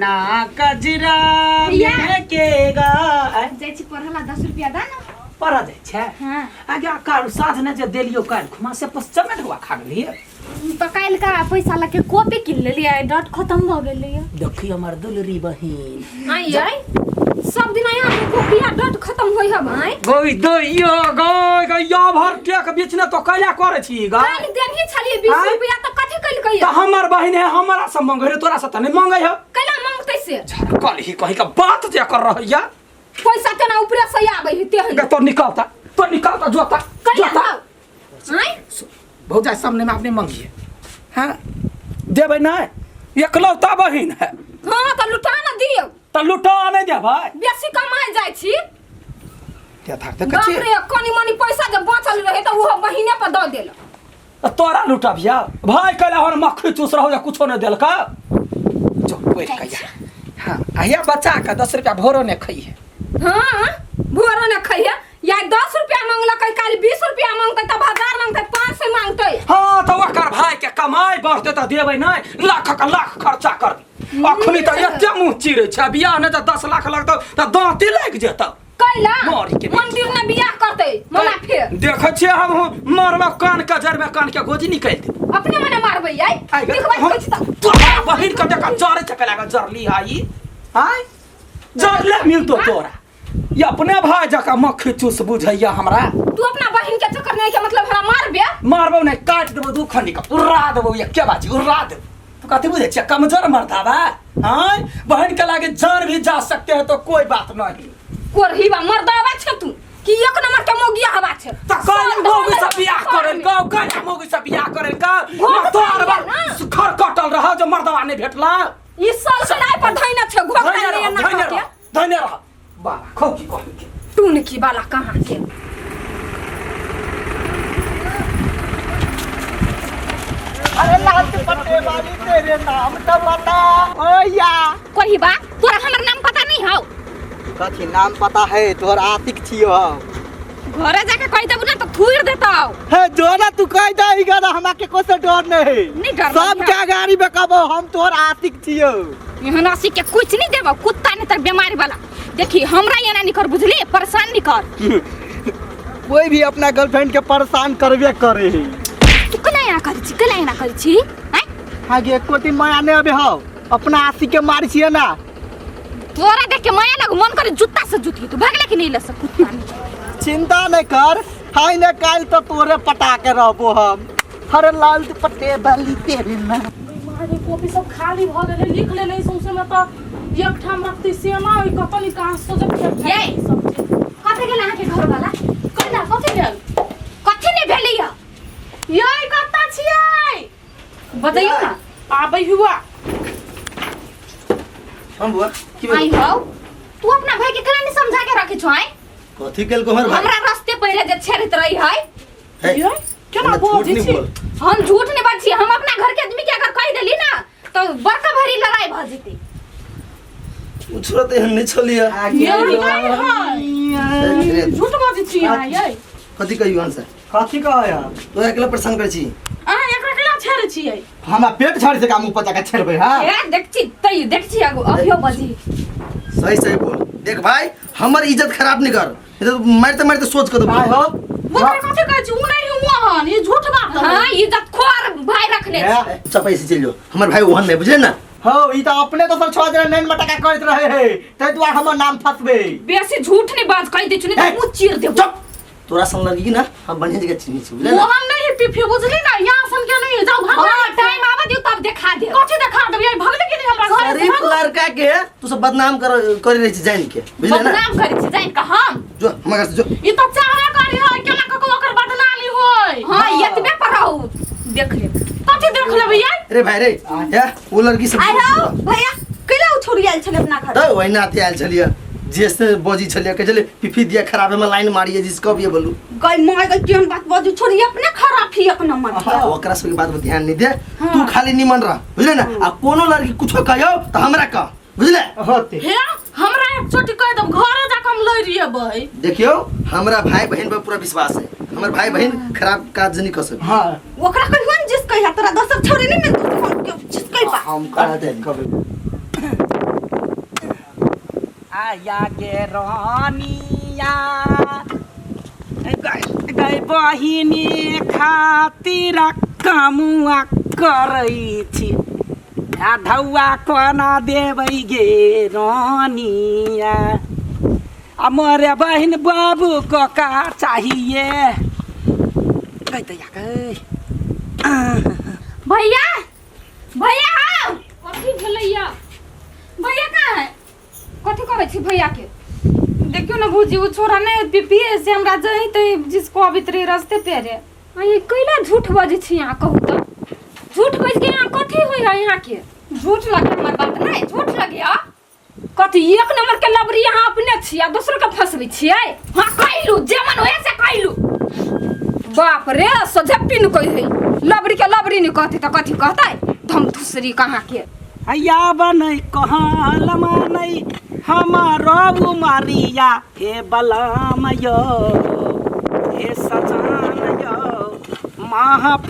ना कजरा महकेगा जाइ छी पढ़ला 10 रुपया दा ना पढ़ा जाइ छै हां आगे काल साथ ने जे देलियो काल खुमा से पश्चिम हुआ खा गेलिए तो काल का पैसा लके कॉपी किन लेलिए डॉट खत्म भ गेलै देखी हमर दुलरी बहिन आई सब दिन यहाँ पे कॉपी आ डॉट खत्म होई है भाई गई दैया गैया भर के बीच ने तो कला करे छी गा काल दिन ही छलिए 20 रुपया तो कथि कल कहिए तो हमर बहिन है हमरा से मांगे रे तोरा से त नहीं मांगे है कला मांगतै से कल ही कहीं का बात जे कर रहैया पैसा केना ऊपर से आबै है ते तो निकालता जोता आई भौजा सामने में आपने मांगी है हां देबै ना एकलौता बहिन है हां त लुटा ना दियो त लुटा नहीं दे भाई बेसी कमाई जाइ छी क्या था त कछि बाप रे कनी मनी पैसा जे बचल रहे त वो महीने पर द देल तोरा लुटा भैया भाई कहला हन मक्खी चूस रहो या कुछो नहीं देल का जो बैठ कहिया हां आया बच्चा का 10 रुपया भोरो ने खई है हां भोरो ने खई है या 10 रुपया मांगला कल काल 20 रुपया मांगतै त 1000 मांगतै 500 मांगतै हां तो ओकर भाई के कमाई बढ़ते त देबै नहीं लाख का लाख खर्चा कर अखनी त एते मुंह चिरै छै बियाह ने त 10 लाख लगतौ त दांती लाग जेतौ कैला मारी के मंदिर में बियाह करतै मला फेर देखै छियै हम मरवा कान के जड़ में कान के गोजी निकाल दे अपने मने मारबै आई देखबै कहै छी त तोरा बहिन के देखा जड़े चकला के जड़ली आई हाय जड़ले मिलतो तोरा ये अपने भाई जका मक्खी चूस बुझैया हमरा तू अपना बहिन के चक्कर नहीं के मतलब हमरा मारबे मारबो नहीं काट देबो दू खंडी का उड़ा देबो ये क्या बात उड़ा दे तू कथि बुझे छ कमजोर मर्दा बा हां बहन के लागे जान भी जा सकते हैं तो कोई बात नहीं कोरहीबा मर्दावा छ तू कि एक नंबर के मोगिया हवा छ त कल मोगी से बियाह करेल का कल मोगी से बियाह करेल का तोर बा खर कटल रह जो मर्दवा नहीं भेटला ई साल से नहीं पर धैना छ घोक नहीं ना धन्य रह बा खोकी कोही तूने की बाला कहां के अरे लाल पट्टे वाली तेरे नाम तो बता ओया कोई बा तोरा हमर नाम पता नहीं हौ कथि नाम पता है तोहर आतिक छियो घरे जाके कह देबू ना तो थूर देतौ है जोना तू कह दई गा हमरा के कोसे डर नहीं डर सब के गाड़ी में कहबो हम तोहर आतिक छियो यहाँ नासी के कुछ नहीं देबो कुत्ता ने तर बीमारी वाला देखी हमरा ये ना निकर बुझली परेशान नहीं कर कोई भी अपना गर्लफ्रेंड के परेशान करबे करे तू कला करी छी हैं आगे कोटी माया ने अबे हो अपना आसी के मारी छिए ना तोरा देख के माया लग मन करे जूता से जूती तू भागले कि नहीं ल सब कुत्ता चिंता नहीं कर हाय ने काल तो तोरे पटा के रहबो हम हर लाल पट्टे वाली तेरे ना मारे कॉपी सब खाली भ गेले लिख लेले सौसे में तो एक ठाम रखती से ना ओइ कपनी कहां सो जब ये कथे गेल अहाँ के घर वाला कना कथि भेल कथे नहीं भेलै या यई कत्ता छियै बताइयो ना आबै हुआ हम बुआ की आई हो तू अपना भाई के कला नहीं समझा के रखे छ आई कथि केल को हमर भाई हमरा रास्ते पहले जे छेड़त रही है ये केना बोल छी हम झूठ नहीं बात छी हम अपना घर के आदमी के अगर कह देली ना तो बड़का भारी लड़ाई भ जेतै उछरत एहन नहीं छलिया झूठ बाजै छी अहाँ ये कथि कहियो आंसर कथि कहया तो एकला परेशान करे छी अहाँ एकरा केना छेड़ै छियै हमरा पेट छाड़ से काम ऊपर जाके छेड़बै हां ए देख छी अभियो बजी सही सही बोल देख भाई हमर इज्जत खराब नहीं कर ये तो मारते मारते सोच कर दो भाई हो बोले कथि कहै छी उ नहीं हुआ हन ये झूठ बात है हां इज्जत खोर भाई रखले चपाई से चल जाओ हमर भाई ओहन नहीं बुझे ना हो ई तो अपने तो सब 6 दिन नैन मटका करत रहे है तै दुआर हमर नाम फसबे बेसी झूठ नहीं बात कह दे चुनी तो मुंह चीर दे चुप तोरा संग लगी ना हम बढ़िया जगह चिन्ही छी बुझले ना हम नहीं पिफी बुझली ना यहाँ सन के नहीं जाओ भाग हां टाइम आवे दियो तब दिखा दे कथि देखा देब ये भगले के नहीं हमरा घर से शरीफ लड़का के तू सब बदनाम कर रही छी जान के बुझले ना बदनाम करै छी जान का हम जो मगर से जो ई तो चाहे करी है केना कको ओकर बदनामी होय हां एतबे पर रहू देख ले कथि देख लेबै ये अरे भाई रे या वो लड़की सब आइ हो भैया केला उछोड़ी आइल छले अपना घर तो वही नाते आयल छलिए जैसे बजी छलिए के चले पिफी दिया खराब में लाइन मारिए जिसको भी बोलू गई माय गई केन बात बजू छोड़ी अपने खराब ही एक नंबर ओकरा सब के बात पर ध्यान नहीं दे तू खाली निमन रह बुझले ना आ कोनो लड़की कुछो कहियो त हमरा कह बुझले होते हे हमरा एक छोटी कह दम घरे जाके हम लई रिए भाई देखियो हमरा भाई बहन पर पूरा विश्वास है हमर भाई बहन खराब काज नहीं कर सकते हां ओकरा कहियो जिस कहिया तोरा दोसर छोड़ी नहीं मिलतो जिस कहि बा हम कह दे कभी या गे रानिया गए बहिनी खातिर कमुआ करै छी आ ढौआ कोना देबै गे रानिया आ मोरे बहिन बाबू को का चाहिए गई तो गई भैया भैया आओ कथी भेलैया भैया कहाँ है कथी कहै छी भैया के देखियो ना भूजी वो छोरा ने पिए से हमरा जही त जिसको अभी तेरे रास्ते पे रे ये कैला झूठ बजे छी यहाँ कहू तो झूठ बज के यहाँ कथी होई है यहाँ के झूठ लगे हमर बात नहीं झूठ लगे आ कथी एक नंबर के लबरी यहाँ अपने छी आ दूसरे के फसबै छियै हां कइलू जेमन होए से कइलू बाप रे सजप्पी न कहि है लबरी न कहती त कथी कहतै धम धुसरी कहाँ के हैया बनै कहलमा नै हमारो मारिया हे बलम यो हे सजान यो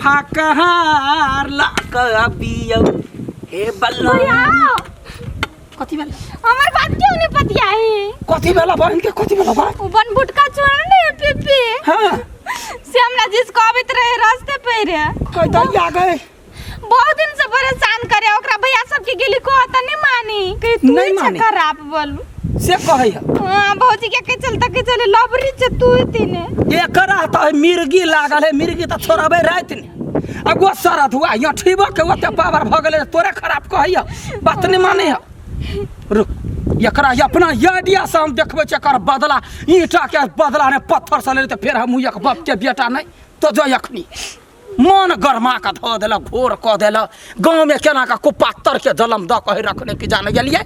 महाफाकहार लाक अबियो हे बलम कथी भेल हमर बात क्यों नहीं पतियाए कथी भेल बहन के कथी भेल बा बन बुटका छोड़ ने पिपी हां से हमरा जिसको आबित रहे रास्ते पे रे कह द आ गए बहुत दिन से परेशान करे ओकरा भैया सब के गेली को त नहीं मानी कि तू नहीं ही मानी। खराब बोलू से कहै हां भौजी के चलते लबरी छ तू ही तीने एकरा त मिर्गी लागल है मिर्गी त छोड़बे रात ने अगो सरत हुआ यो ठीबो के ओते पावर भ गेले तोरे खराब कहैया बात नहीं माने है रुक एकरा अपना आइडिया से हम देखबै छ कर बदला ईटा के बदला ने पत्थर से ले त फिर हम एक बाप के बेटा नहीं तो जो यखनी मन गरमा का धो देला घोर क देला गांव में केना का कुपातर के जलम द कहि रखने की जाने गेलिए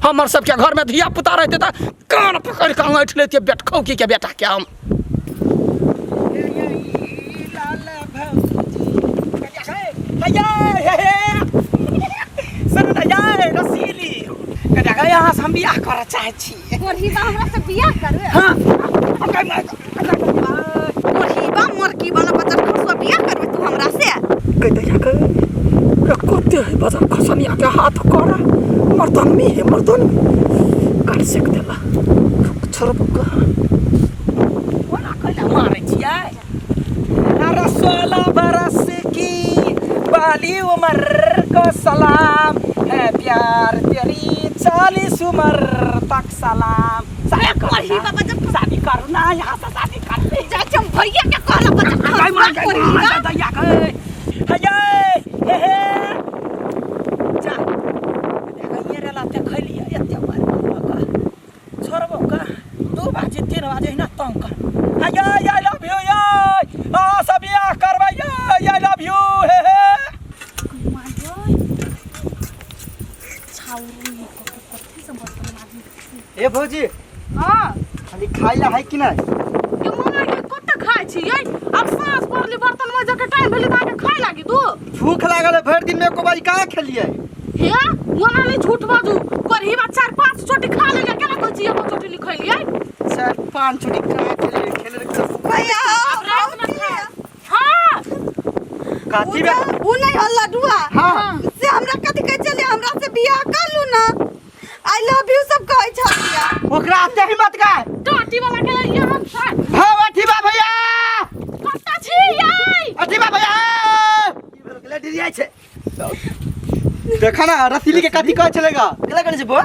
हमर सब के घर में धिया पुता रहते त कान पकड़ के अंगैठ लेते बेट खौकी के बेटा के हम यहाँ से हम बियाह कर चाहे छी हमरा से बियाह करबे हाँ बा मोरकी वाला बच्चा खसवा बियाह करबे तू हमरा से कोते है बाजार खसनिया के हाथ करा मर्दन में है मर्दन काट सक देला छोरब का ओना कइला मारे छियै अरे 16 बरस की बाली उम्र को सलाम है प्यार तेरी 40 उम्र तक सलाम शादी करना यहाँ से शादी करते चाचा भैया के कहला बच्चा काय मार गई दया गई हे हे जा ये रे लाते खैलिया एते मार का छोरबो का 2 बजे 3 बजे ना तंग कर आई लव यू आ सब बियाह करबै आई लव यू हे ए भौजी हां खाली खाइला है कि नहीं ये मना के कत खाइ छी ये अब सांस पड़ली बर्तन में जाके टाइम भेली ताके खाइ लागी तू भूख लागल है भर दिन में को बारी कहाँ खेलिए हे मना ले झूठ बाजू करही बा 4-5 छोटी खा ले केना कहै छी एगो छोटी नहीं खैलिए 4-5 छोटी कहाँ खेले भैया रात में खा हां काची में उ नहीं हल्ला दुआ हाँ से हमरा कथि कह चले हमरा से बियाह कर लू ना आई लव यू सब कहै छलिया ओकरा आते ही मत का टाटी वाला के लिए हम साथ हाँ अठीबा भैया कत्ता छी यई अठीबा भैया की भेल गेले डिरिया छे देखा ना रसीली के कथी कह चलेगा केला करे छे बो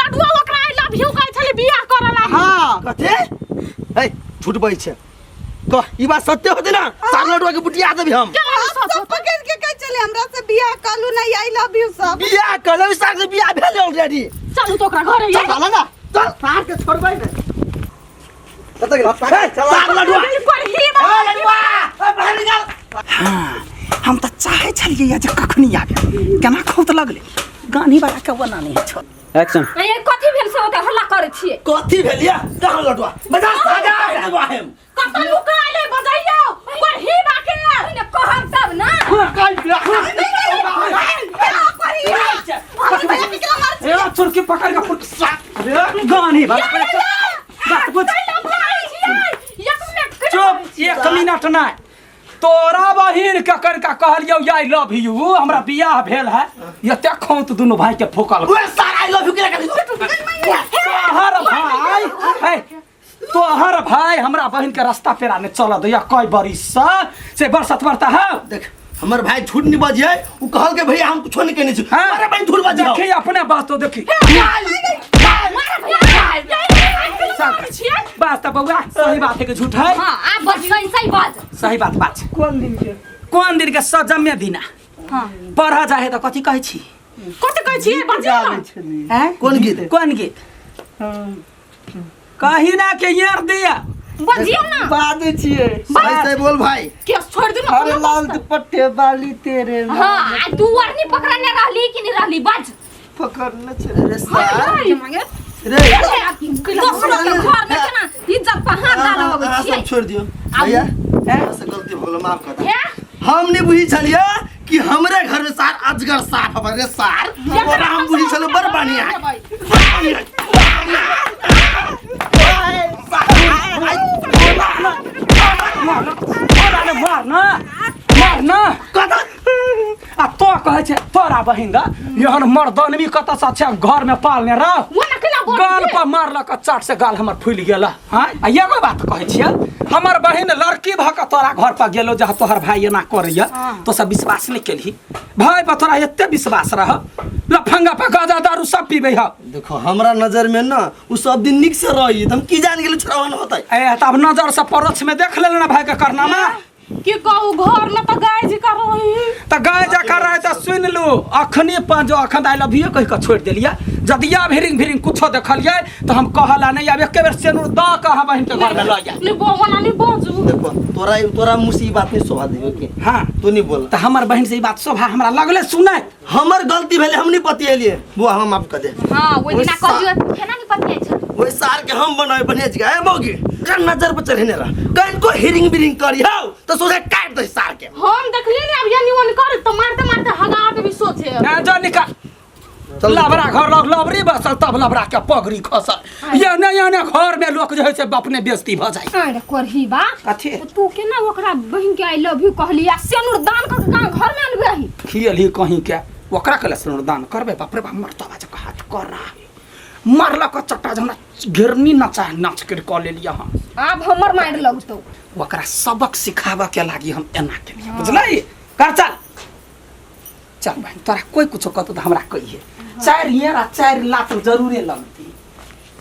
लडुआ ओकरा आई लव यू कहै छले बियाह करला हाँ कथे ए झूठ बोलै छे कह ई बात सत्य होते ना सार लडुआ के बुटिया देबी हम सब पकड़ के कह चले हमरा से बियाह कर लू ना आई लव यू सब बियाह करले सार से बियाह भेले ऑलरेडी चलू तो ओकरा घरे चल चल ना चल सार के छोड़बै ना कत गेल सार लडुआ पढ़ी हां लडुआ ए बाहर निकल हाँ हम तो चाहे छलिए जे कखनी आबे केना खौत लगले गानी वाला के बना नहीं छ एक्शन ये कथि भेल से ओते हल्ला करे छिए कथी भेलिया कहां लडुआ बजा साजा लगवा हम कत्ता लुका ले बजाइयो पढ़ी बाके ने कहब तब ना ए चुरकी पकड़ के फुट गानी वाला बात बुझ चुप 1 मिनट ना तोरा बहिन के करके कहलियो आई लव यू हमरा बियाह भेल है एते खौत दुनु भाई के फोकल ओए सारा आई लव यू के कर तोहर भाई है तोहर भाई हमरा बहिन के रास्ता पेरा ने चल दो या कई बरिस से बरसत बढ़ता है देख हमर भाई झूठ नहीं बाजिए उ कहल के भैया हम कुछ नहीं कहने छी अरे भाई झूठ बाजिए देखी अपने बात तो देखी बात तो बउआ सही बात है कि झूठ है हां आप बस सही बात सही बात कौन दिन के सजमे दिना हां पढ़ा जाए तो कथी कहै छी कते कहै छी बाजियो हैं कौन गीत कौन गीत कहीं ना के यार दिया बजियो ना बाजे छिए सही बोल भाई के छोड़ दे ना हरे लाल दुपट्टे वाली तेरे नाम हां तू वारनी पकड़ने रहली कि नहीं रहली बज पकड़ने चले अरे सार मांगे रे दूसरा के घर में केना इज्जत पर हाथ डालबे सब छियै छोड़ दियो भैया ऐसे गलती हो गेल माफ कर क्या हम नहीं बुझी छलिए कि हमरे घर में सार अजगर साफ हमारे सार और हम बुझी छले बड़ बढ़िया मारना आ तो कहे छे तोरा बहिन दा यहन मर्दनमी कत से अच्छा घर में पालने रह वो ना केला बोल गाल पर मारलक चाट से गाल हमर फूल गेला हां आ एगो बात कहे छियै हमर बहिन लड़की भ के तोरा घर पर गेलो जहाँ तोहर भाई एना करैया तो सब विश्वास नहीं केलही भाई पर तोरा एते विश्वास रह लफंगा पे गाजा दारू सब पीबे ह देखो हमरा नजर में ना उ सब दिन निक से रही हम की जान गेल छोरावन होतै ए तब नजर से परछ में देख ले ना भाई के करनामा के कहू घर में तो गाय जी कर रही त गाय जा रहे त सुन लू अखनी पर जो अखन आई लव यू कह के छोड़ देलिया जदिया भिरिंग भिरिंग कुछो देखलिए तो हम कहला नहीं अब एक बेर सेनुर द के हम बहिन के घर में ल जाए ले बोला नहीं बाजू देखो तोरा मुसी बात नहीं शोभा देबे के हां तू नहीं बोल त हमर बहिन से ई बात शोभा हमरा लगले सुनै हमर गलती भेले हम नहीं पतिएलिए वो हम माफ कर दे हां वो दिना कहियो केना नहीं पतियै छ ओइ सार के हम बनाए बने जगह है मौगी जन नजर पर चढ़ने रहा कहीं को हिरिंग बिरिंग करी हो तो सोचे काट दे सार के हम देखली नहीं अब यानी वन कर तो मारते मारते हगाट भी सोचे ए जो निकाल लबरा घर लग लबरी बसल तब लबरा के पगड़ी खसल ये नया घर में लोग जो है से अपने बेइज्जती भ जाए अरे करही बा कथी तू केना ओकरा बहिन के आई लव यू कहली आ सेनुर दान क के घर में आनबे रही खियली कहीं के ओकरा के सेनुर दान करबे बाप रे बाप मरतबा जे हाथ कर रहा मारलक चट्टा जना घेरनी नचा नाच कर क ले लिया हम अब हमर मार लगतो ओकरा सबक सिखावा के लागी हम एना के लिए बुझलै कर चल बहन तोरा कोई कुछ कहतो त हमरा कहिए चार हियर आ चार लात जरूरे लगती